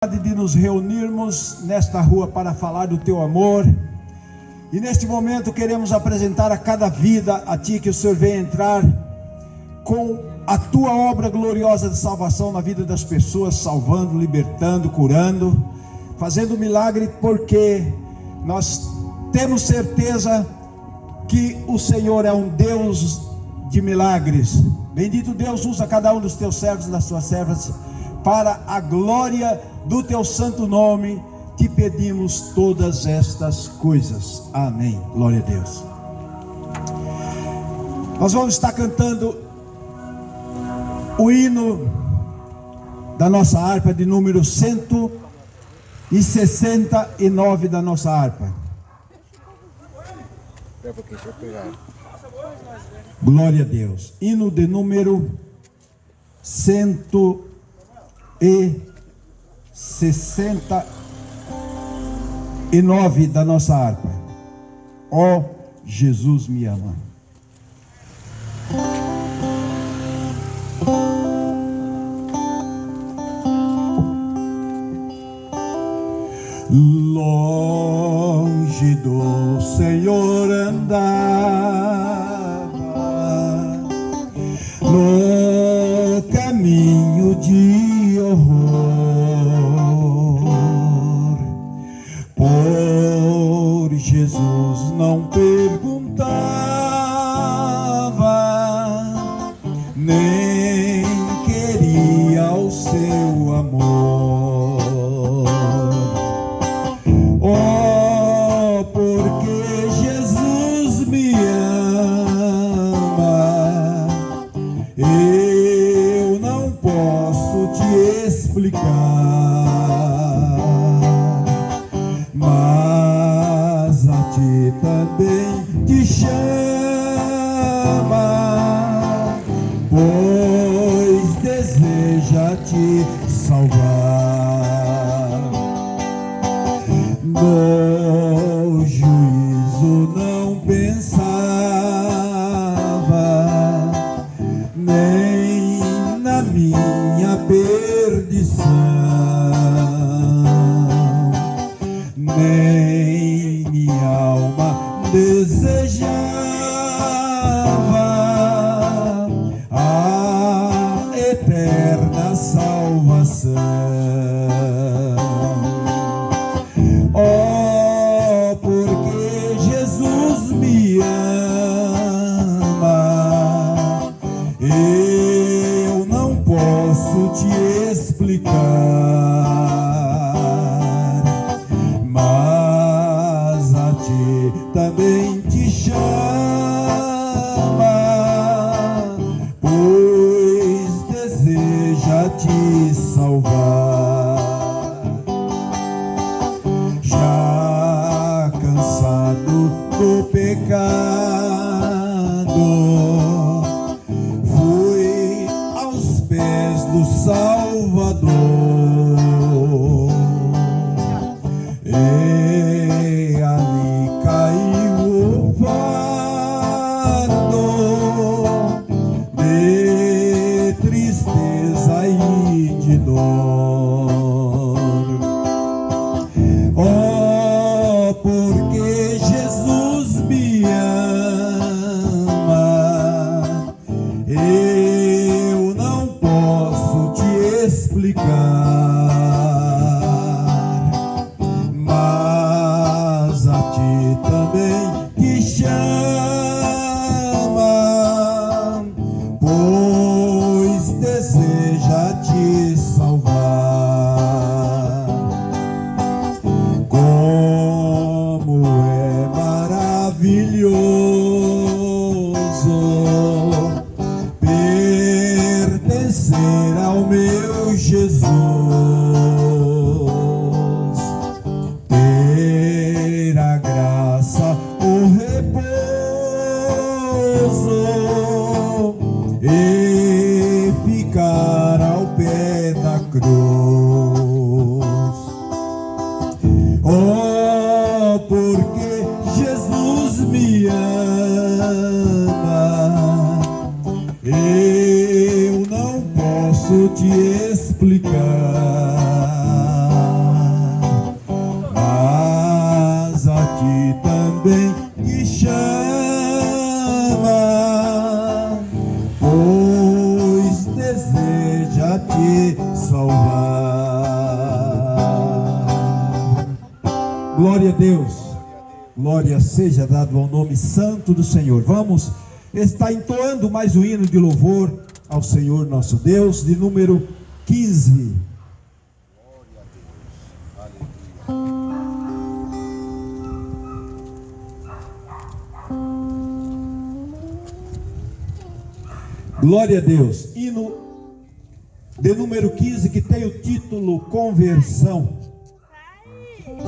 De nos reunirmos nesta rua para falar do teu amor, e neste momento queremos apresentar a cada vida a ti, que o Senhor venha entrar com a tua obra gloriosa de salvação na vida das pessoas, salvando, libertando, curando, fazendo milagre, porque nós temos certeza que o Senhor é um Deus de milagres. Bendito Deus, usa cada um dos teus servos e das tuas servas para a glória do teu santo nome. Te pedimos todas estas coisas. Amém. Glória a Deus. Nós vamos estar cantando o hino da nossa harpa, de número 169 da nossa harpa. Glória a Deus. Hino de número 169 da nossa harpa. Ó Jesus me ama. Longe do Senhor andava, no caminho de horror. Por Jesus não perguntava, nem queria o seu amor. Oh, porque Jesus Glória a Deus. Glória seja dado ao nome santo do Senhor. Vamos estar entoando mais um hino de louvor ao Senhor nosso Deus, de número 15. Glória a Deus. Hino de número 15, que tem o título Conversão.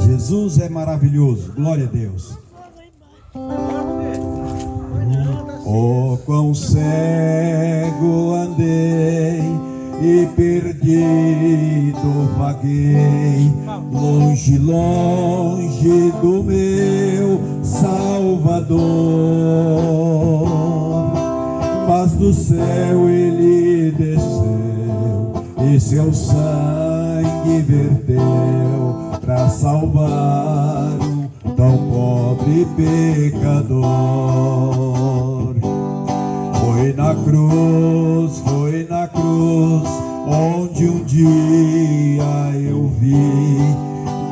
Jesus é maravilhoso. Glória a Deus. Oh, quão cego andei e perdido vaguei, longe, longe do meu Salvador. Mas do céu ele desceu e seu sangue verteu para salvar um tão pobre pecador. Foi na cruz, onde um dia eu vi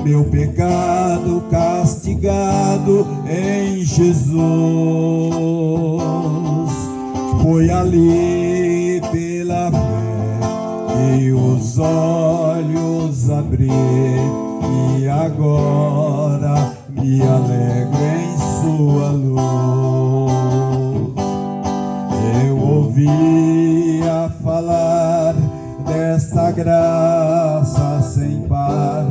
meu pecado castigado em Jesus. Foi ali pela fé que os olhos abri, e agora me alegro em sua luz. Eu ouvia falar desta graça sem par,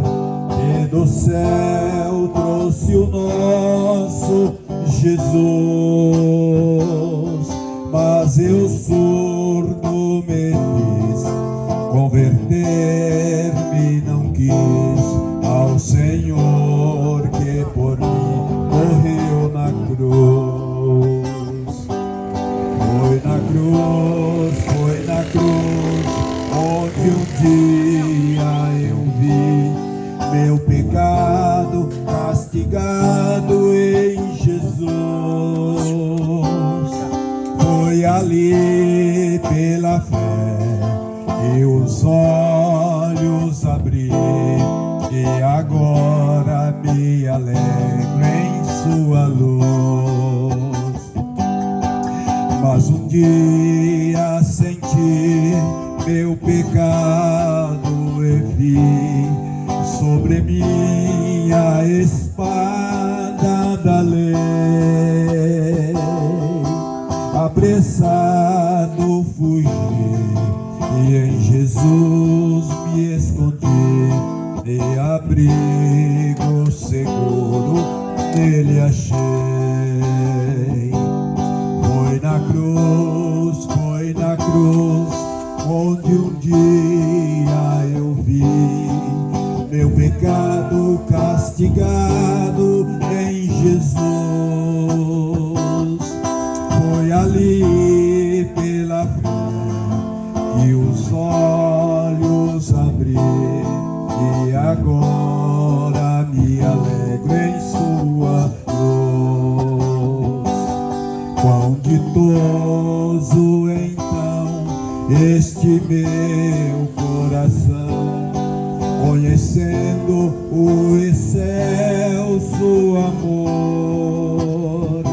que do céu trouxe o nosso Jesus. Mas eu surdo me fiz, converter-me não quis ao Senhor que por mim morreu na cruz. Foi na cruz, onde um dia eu vi meu pecado castigado em Jesus. Foi ali pela fé que os olhos abri, e agora me alegro em sua luz. Mas um dia senti meu pecado e vi sobre minha espada da lei. Apressado fugi e em Jesus me escondi, e abrigo seguro nele achei. Foi na cruz, onde um dia eu vi meu pecado castigado em Jesus. Foi ali pela fé que os olhos abri, e agora me alegro em sua luz. Quão ditoso então este meu coração, conhecendo o excelso amor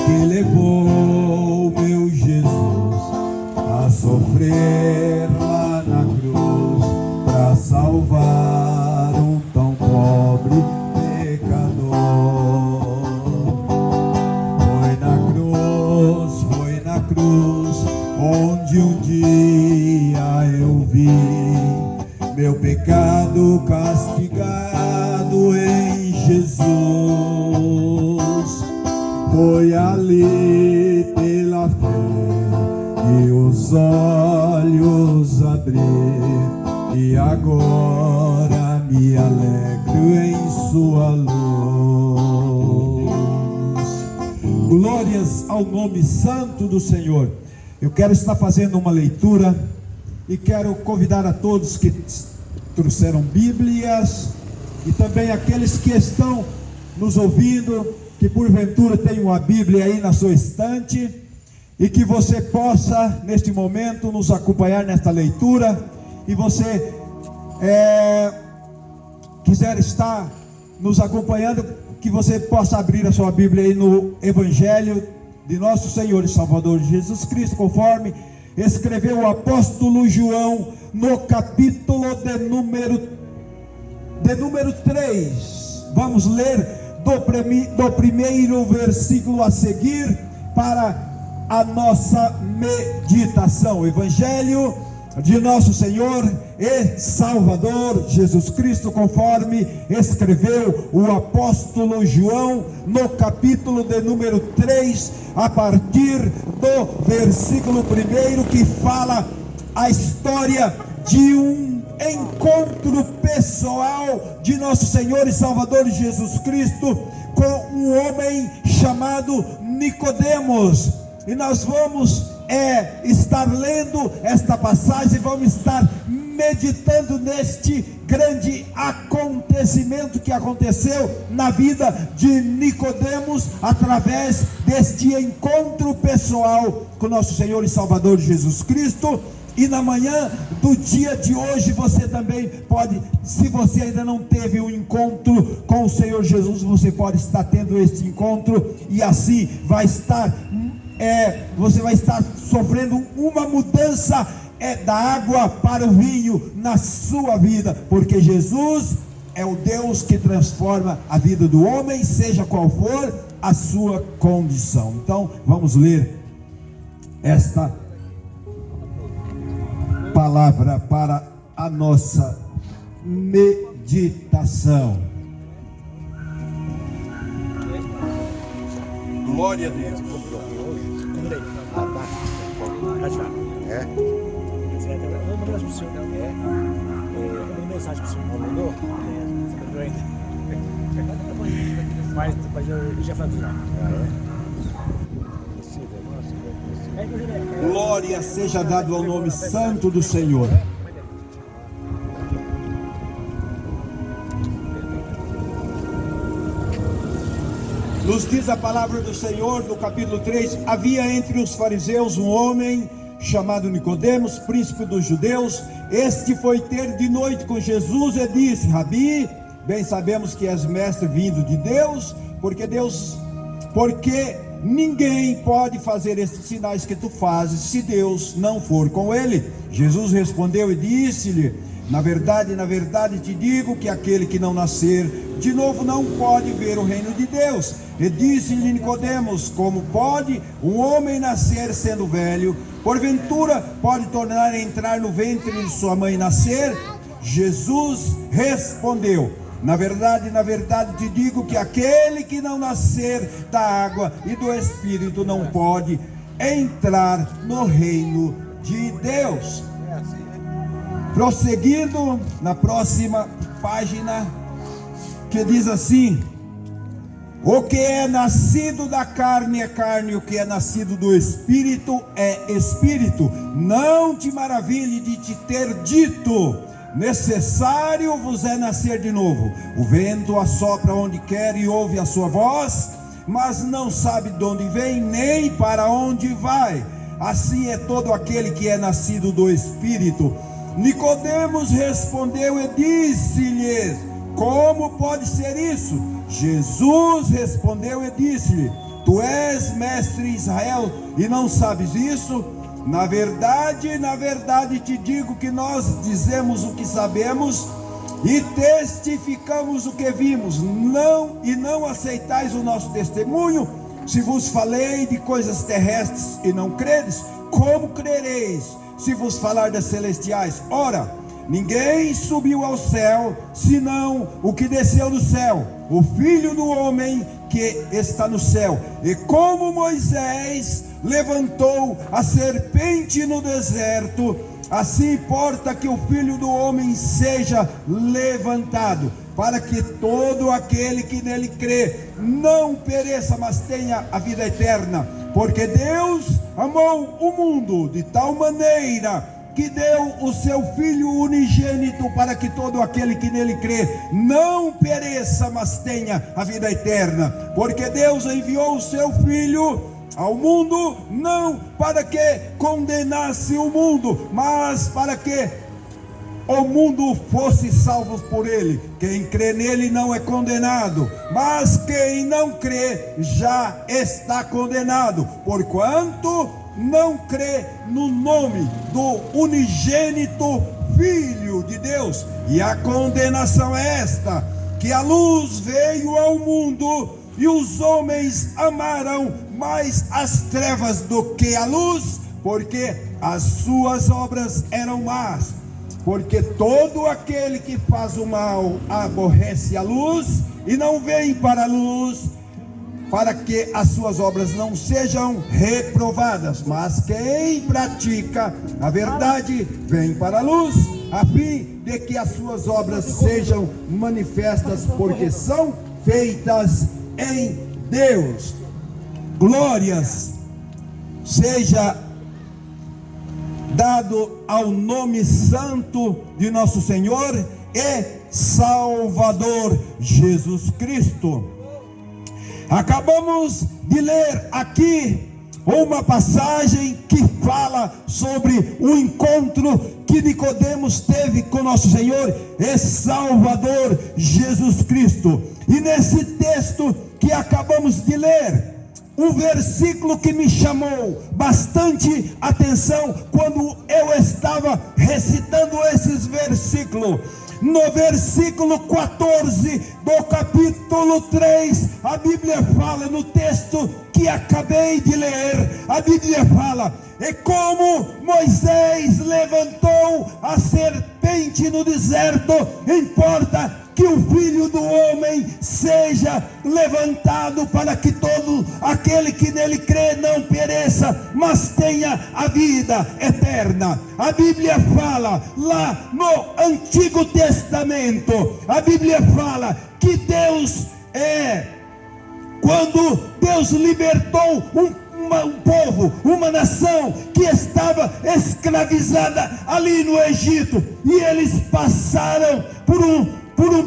que levou meu Jesus a sofrer lá na cruz, para salvar um tão pobre pecador. Foi na cruz, onde um dia eu vi meu pecado castigado em Jesus. Foi ali pela fé que os olhos abri, e agora me alegro em sua luz. Glórias ao nome santo do Senhor. Eu quero estar fazendo uma leitura e quero convidar a todos que trouxeram Bíblias, e também aqueles que estão nos ouvindo, que porventura tem uma Bíblia aí na sua estante, e que você possa neste momento nos acompanhar nesta leitura. E você quiser estar nos acompanhando, que você possa abrir a sua Bíblia aí no Evangelho de nosso Senhor e Salvador Jesus Cristo, conforme escreveu o apóstolo João, no capítulo de número 3. Vamos ler do primeiro versículo a seguir para a nossa meditação. Evangelho de nosso Senhor e Salvador Jesus Cristo, conforme escreveu o apóstolo João, no capítulo de número 3, a partir do versículo 1, que fala a história de um encontro pessoal de nosso Senhor e Salvador Jesus Cristo com um homem chamado Nicodemos. E nós vamos estar lendo esta passagem, vamos estar meditando neste grande acontecimento que aconteceu na vida de Nicodemos, através deste encontro pessoal com nosso Senhor e Salvador Jesus Cristo. E na manhã do dia de hoje você também pode, se você ainda não teve um encontro com o Senhor Jesus, você pode estar tendo este encontro, e assim você vai estar sofrendo uma mudança da água para o vinho na sua vida, porque Jesus é o Deus que transforma a vida do homem, seja qual for a sua condição. Então vamos ler esta palavra para a nossa meditação. Glória a Deus. Mas eu já falei já. Glória seja dado ao nome santo do Senhor. Nos diz a palavra do Senhor no capítulo 3: havia entre os fariseus um homem chamado Nicodemos, príncipe dos judeus. Este foi ter de noite com Jesus e disse: Rabi, bem sabemos que és mestre vindo de Deus, porque ninguém pode fazer estes sinais que tu fazes se Deus não for com ele. Jesus respondeu e disse-lhe: na verdade te digo que aquele que não nascer de novo não pode ver o reino de Deus. E disse-lhe Nicodemos: como pode um homem nascer sendo velho? Porventura pode tornar a entrar no ventre de sua mãe e nascer? Jesus respondeu: na verdade te digo que aquele que não nascer da água e do Espírito não pode entrar no reino de Deus. Prosseguindo na próxima página, que diz assim: o que é nascido da carne é carne, o que é nascido do Espírito é Espírito. Não te maravilhe de te ter dito: necessário vos é nascer de novo. O vento assopra onde quer e ouve a sua voz, mas não sabe de onde vem nem para onde vai. Assim é todo aquele que é nascido do Espírito. Nicodemos respondeu e disse-lhes: como pode ser isso? Jesus respondeu e disse-lhe: tu és mestre em Israel e não sabes isso? Na verdade te digo que nós dizemos o que sabemos e testificamos o que vimos, não aceitais o nosso testemunho. Se vos falei de coisas terrestres e não credes, como crereis se vos falar das celestiais? Ora, ninguém subiu ao céu, senão o que desceu do céu, o Filho do homem que está no céu. E como Moisés levantou a serpente no deserto, assim importa que o Filho do homem seja levantado, para que todo aquele que nele crê não pereça, mas tenha a vida eterna. Porque Deus amou o mundo de tal maneira que deu o seu Filho unigênito, para que todo aquele que nele crê não pereça, mas tenha a vida eterna. Porque Deus enviou o seu Filho ao mundo, não para que condenasse o mundo, mas para que o mundo fosse salvo por ele. Quem crê nele não é condenado, mas quem não crê já está condenado, porquanto não crê no nome do unigênito Filho de Deus. E a condenação é esta: que a luz veio ao mundo, e os homens amaram mais as trevas do que a luz, porque as suas obras eram más. Porque todo aquele que faz o mal aborrece a luz e não vem para a luz, para que as suas obras não sejam reprovadas. Mas quem pratica a verdade vem para a luz, a fim de que as suas obras sejam manifestas, porque são feitas em Deus. Glórias seja dado ao nome santo de nosso Senhor e Salvador Jesus Cristo. Acabamos de ler aqui uma passagem que fala sobre o encontro que Nicodemos teve com nosso Senhor e Salvador Jesus Cristo. E nesse texto que acabamos de ler, um versículo que me chamou bastante atenção quando eu estava recitando esses versículos. No versículo 14 do capítulo 3, a Bíblia fala, no texto que acabei de ler, a Bíblia fala: e como Moisés levantou a serpente no deserto, importa que o Filho do Homem seja levantado, para que todo aquele que nele crê não pereça, mas tenha a vida eterna. A Bíblia fala lá no Antigo Testamento, a Bíblia fala que Deus quando Deus libertou um povo, uma nação que estava escravizada ali no Egito, e eles passaram por um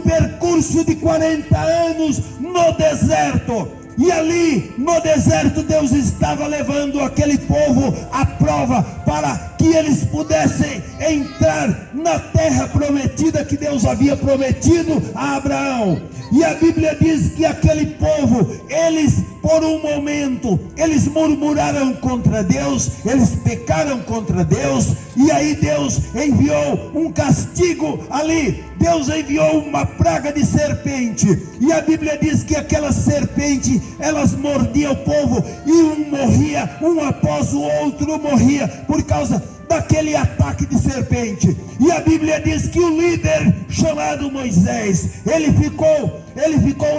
percurso de 40 anos no deserto. E ali no deserto Deus estava levando aquele povo à prova, para que eles pudessem entrar na terra prometida que Deus havia prometido a Abraão. E a Bíblia diz que aquele povo, eles por um momento, eles murmuraram contra Deus, eles pecaram contra Deus, e aí Deus enviou um castigo ali. Deus enviou uma praga de serpente, e a Bíblia diz que aquela serpente, elas mordiam o povo, e um morria, um após o outro morria, por causa daquele ataque de serpente. E a Bíblia diz que o líder chamado Moisés, ele ficou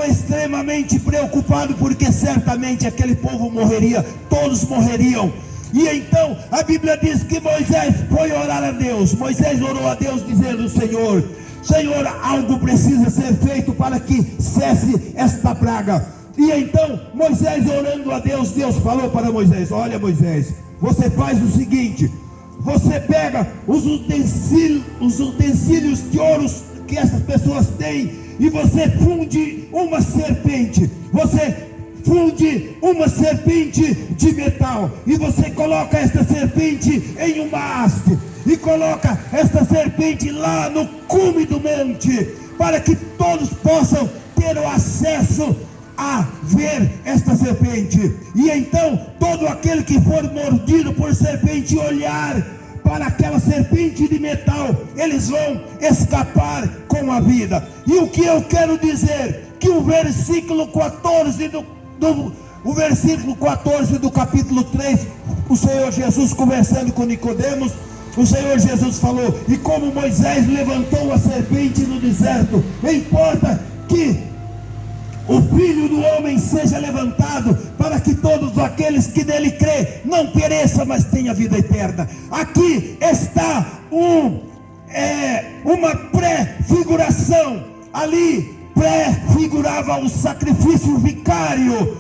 extremamente preocupado, porque certamente aquele povo morreria, todos morreriam. E então a Bíblia diz que Moisés foi orar a Deus. Moisés orou a Deus dizendo: Senhor, algo precisa ser feito para que cesse esta praga. E então Moisés orando a Deus, Deus falou para Moisés: olha Moisés, você faz o seguinte, você pega os utensílios de ouro que essas pessoas têm, e você funde uma serpente, de metal, e você coloca esta serpente em uma haste, e coloca esta serpente lá no cume do monte, para que todos possam ter o acesso a ver esta serpente. E então todo aquele que for mordido por serpente olhar para aquela serpente de metal, eles vão escapar com a vida. E o que eu quero dizer, que o versículo 14 do capítulo 3, o Senhor Jesus conversando com Nicodemos, o Senhor Jesus falou: e como Moisés levantou a serpente no deserto, importa que o Filho do Homem seja levantado, para que todos aqueles que nele crê não pereçam, mas tenham vida eterna. Aqui está uma pré-figuração. Ali pré-figurava o sacrifício vicário.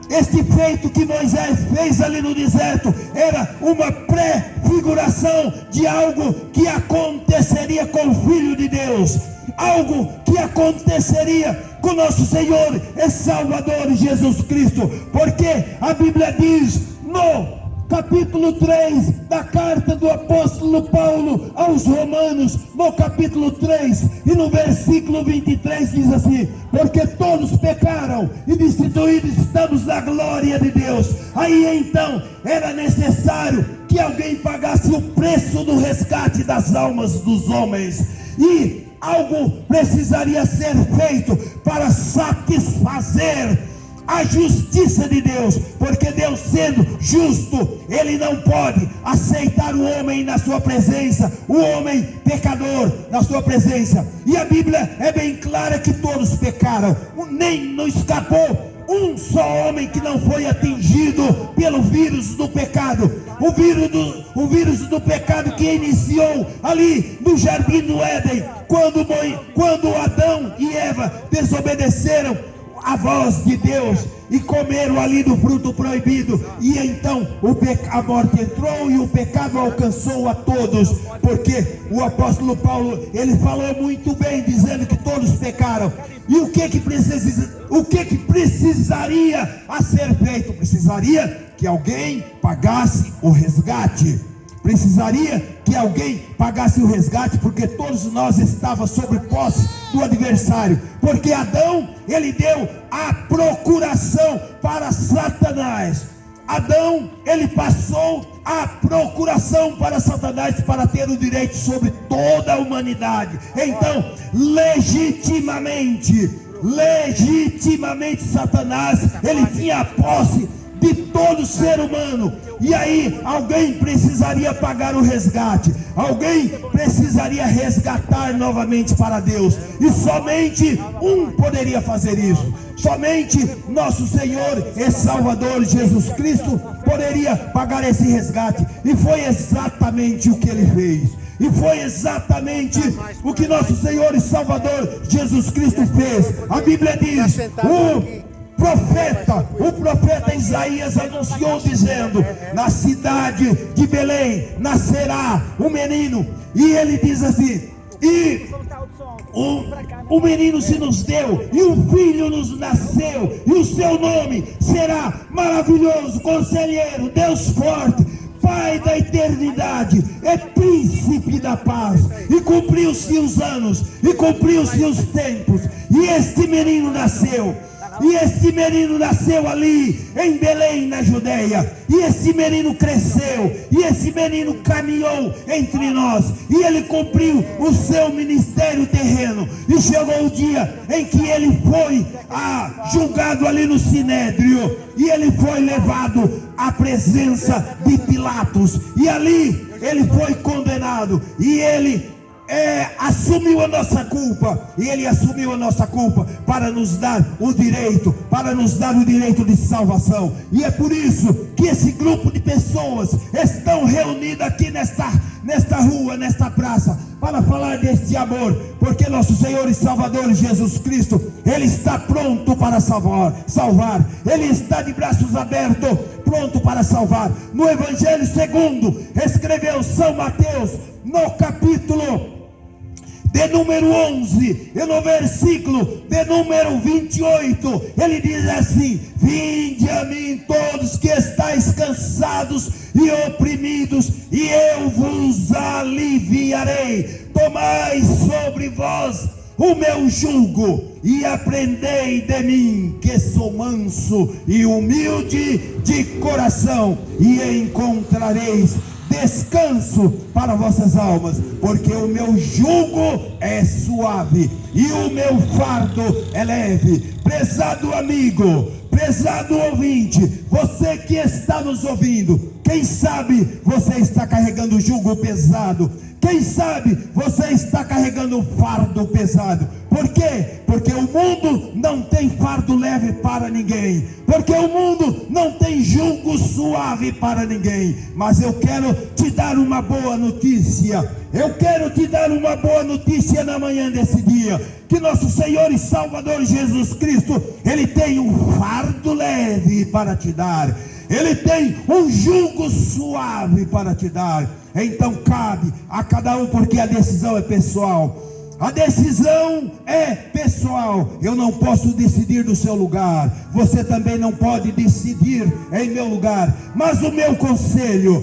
Este feito que Moisés fez ali no deserto era uma pré-figuração de algo que aconteceria com o Filho de Deus, algo que aconteceria com nosso Senhor e Salvador Jesus Cristo, porque a Bíblia diz no capítulo 3 da carta do apóstolo Paulo aos Romanos, no capítulo 3 e no versículo 23 diz assim: porque todos pecaram e destituídos estamos da glória de Deus. Aí então era necessário que alguém pagasse o preço do resgate das almas dos homens, e algo precisaria ser feito para satisfazer a justiça de Deus, porque Deus, sendo justo, Ele não pode aceitar o homem na sua presença, o homem pecador na sua presença. E a Bíblia é bem clara que todos pecaram, nem não escapou um só homem que não foi atingido pelo vírus do pecado. O vírus do pecado que iniciou ali no jardim do Éden, quando Adão e Eva desobedeceram a voz de Deus e comeram ali do fruto proibido, e então a morte entrou e o pecado alcançou a todos, porque o apóstolo Paulo, ele falou muito bem, dizendo que todos pecaram. E o que precisaria a ser feito? Precisaria que alguém pagasse o resgate. Precisaria que alguém pagasse o resgate, porque todos nós estávamos sob posse do adversário. Porque Adão, ele deu a procuração para Satanás. Adão, ele passou a procuração para Satanás, para ter o direito sobre toda a humanidade. Então, legitimamente Satanás, ele tinha a posse de todo ser humano. E aí alguém precisaria pagar o resgate, alguém precisaria resgatar novamente para Deus, e somente um poderia fazer isso. Somente nosso Senhor e Salvador Jesus Cristo poderia pagar esse resgate, e foi exatamente o que Ele fez. E foi exatamente o que nosso Senhor e Salvador Jesus Cristo fez. A Bíblia diz, o profeta Isaías anunciou dizendo: na cidade de Belém nascerá um menino, e ele diz assim: e o menino se nos deu, e um filho nos nasceu, e o seu nome será Maravilhoso, Conselheiro, Deus Forte, Pai da eternidade, é Príncipe da paz. E cumpriu-se os anos, e cumpriu-se os tempos, e este menino nasceu. E esse menino nasceu ali em Belém, na Judeia. E esse menino cresceu, e esse menino caminhou entre nós, e ele cumpriu o seu ministério terreno. E chegou o dia em que ele foi julgado ali no Sinédrio, e ele foi levado à presença de Pilatos, e ali ele foi condenado, e ele assumiu a nossa culpa, e ele assumiu a nossa culpa para nos dar o direito, de salvação. E é por isso que esse grupo de pessoas estão reunidas aqui nesta rua, nesta praça, para falar deste amor, porque nosso Senhor e Salvador Jesus Cristo, Ele está pronto para salvar, Ele está de braços abertos, pronto para salvar. No Evangelho segundo escreveu São Mateus, no capítulo de número 11, e no versículo de número 28, ele diz assim: vinde a mim todos que estáis cansados e oprimidos, e eu vos aliviarei. Tomai sobre vós o meu jugo, e aprendei de mim, que sou manso e humilde de coração, e encontrareis descanso para vossas almas, porque o meu jugo é suave e o meu fardo é leve. Prezado amigo, prezado ouvinte, você que está nos ouvindo, quem sabe você está carregando o jugo pesado, quem sabe você está carregando o fardo pesado. Por quê? Porque o mundo não tem fardo leve para ninguém, porque o mundo não tem jugo suave para ninguém. Mas eu quero te dar uma boa notícia, eu quero te dar uma boa notícia na manhã desse dia, que nosso Senhor e Salvador Jesus Cristo, Ele tem um fardo leve para te dar, Ele tem um jugo suave para te dar. Então cabe a cada um, porque a decisão é pessoal. A decisão é pessoal. pessoal, eu não posso decidir do seu lugar, você também não pode decidir em meu lugar, mas o meu conselho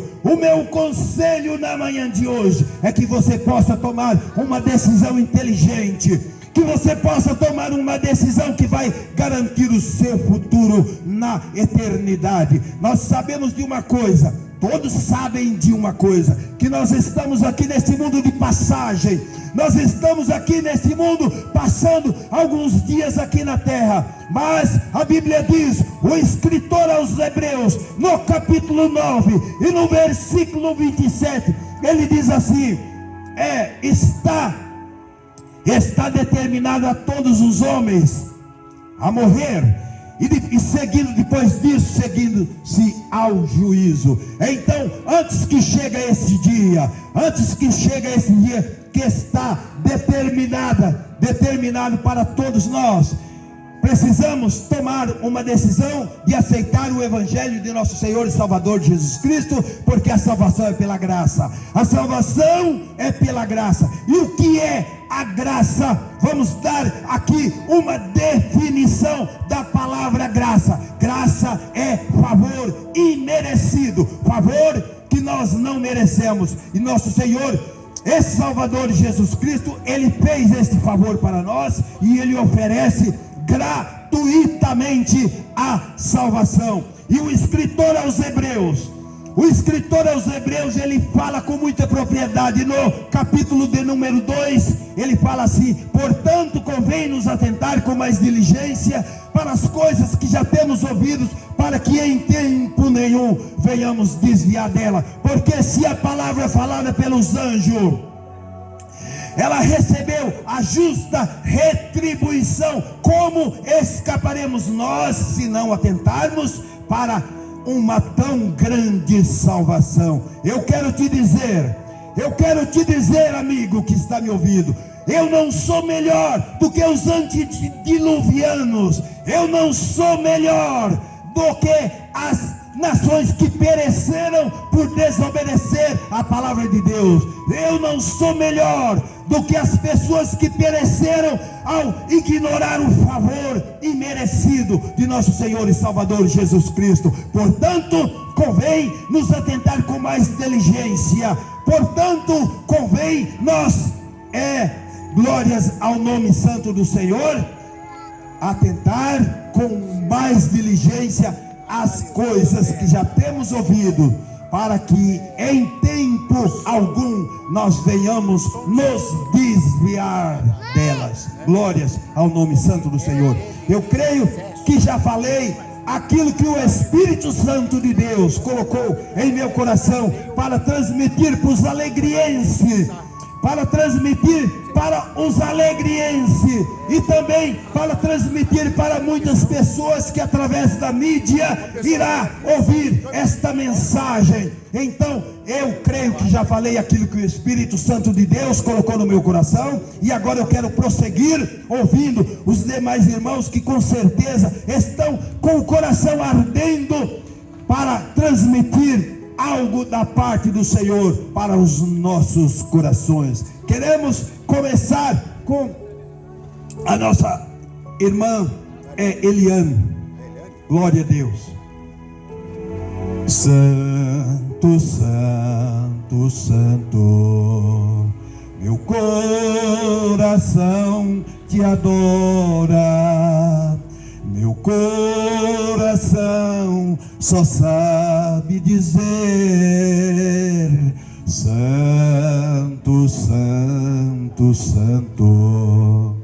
na manhã de hoje é que você possa tomar uma decisão inteligente, que você possa tomar uma decisão que vai garantir o seu futuro na eternidade. Nós sabemos de uma coisa, todos sabem de uma coisa, que nós estamos aqui nesse mundo de passagem, nós estamos aqui nesse mundo passando alguns dias aqui na terra, mas a Bíblia diz, o escritor aos Hebreus, no capítulo 9 e no versículo 27, ele diz assim, está determinado a todos os homens a morrer, e seguindo depois disso, seguindo-se ao juízo. Então, antes que chegue esse dia que está determinado para todos nós, precisamos tomar uma decisão de aceitar o Evangelho de nosso Senhor e Salvador Jesus Cristo, porque a salvação é pela graça. A salvação é pela graça. E o que é a graça? Vamos dar aqui uma definição da palavra graça. Graça é favor imerecido, favor que nós não merecemos. E nosso Senhor, esse Salvador Jesus Cristo, Ele fez este favor para nós e Ele oferece gratuitamente a salvação. E o escritor aos Hebreus, ele fala com muita propriedade, no capítulo de número 2, ele fala assim: portanto convém nos atentar com mais diligência para as coisas que já temos ouvido, para que em tempo nenhum venhamos desviar dela, porque se a palavra falada pelos anjos, ela recebeu a justa retribuição, como escaparemos nós se não atentarmos para uma tão grande salvação? Eu quero te dizer, amigo que está me ouvindo, eu não sou melhor do que os antediluvianos, eu não sou melhor do que as nações que pereceram por desobedecer a palavra de Deus, eu não sou melhor do que as pessoas que pereceram ao ignorar o favor imerecido de nosso Senhor e Salvador Jesus Cristo. Portanto, convém nos atentar com mais diligência, portanto, convém nós, glórias ao nome santo do Senhor, atentar com mais diligência as coisas que já temos ouvido, para que em tempo algum nós venhamos nos desviar delas. Glórias ao nome santo do Senhor. Eu creio que já falei aquilo que o Espírito Santo de Deus colocou em meu coração para transmitir para os alegrienses, e também para transmitir para muitas pessoas que através da mídia irá ouvir esta mensagem. Então eu creio que já falei aquilo que o Espírito Santo de Deus colocou no meu coração, e agora eu quero prosseguir ouvindo os demais irmãos que com certeza estão com o coração ardendo para transmitir algo da parte do Senhor para os nossos corações. Queremos começar com a nossa irmã Eliane. Glória a Deus. Santo, santo, santo, meu coração te adora, meu coração só sabe dizer: santo, santo, santo.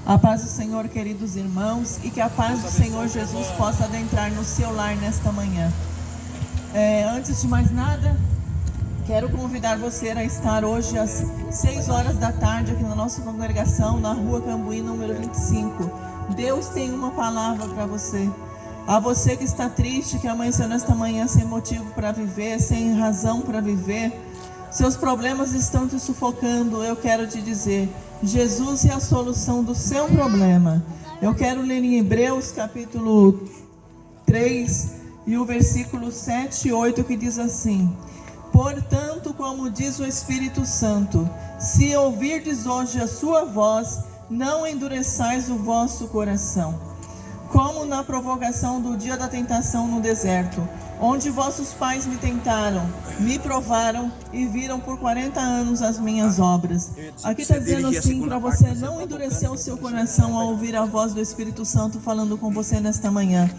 A paz do Senhor, queridos irmãos, e que a paz do Senhor Jesus possa adentrar no seu lar nesta manhã. Antes de mais nada, quero convidar você a estar hoje às 6 horas da tarde aqui na nossa congregação, na rua Cambuí, número 25. Deus tem uma palavra para você. A você que está triste, que amanheceu nesta manhã sem motivo para viver, sem razão para viver, seus problemas estão te sufocando, eu quero te dizer: Jesus é a solução do seu problema. Eu quero ler em Hebreus capítulo 3 e o versículo 7 e 8, que diz assim: portanto, como diz o Espírito Santo, se ouvirdes hoje a sua voz, não endureçais o vosso coração, como na provocação do dia da tentação no deserto, onde vossos pais me tentaram, me provaram e viram por 40 anos as minhas obras. Aqui está dizendo assim, para você não endurecer o seu coração ao ouvir a voz do Espírito Santo falando com você nesta manhã.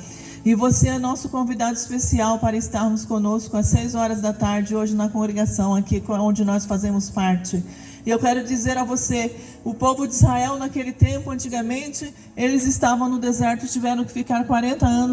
E você é nosso convidado especial para estarmos conosco às 6 horas da tarde, hoje na congregação aqui, onde nós fazemos parte. E eu quero dizer a você, o povo de Israel naquele tempo, antigamente, eles estavam no deserto, tiveram que ficar 40 anos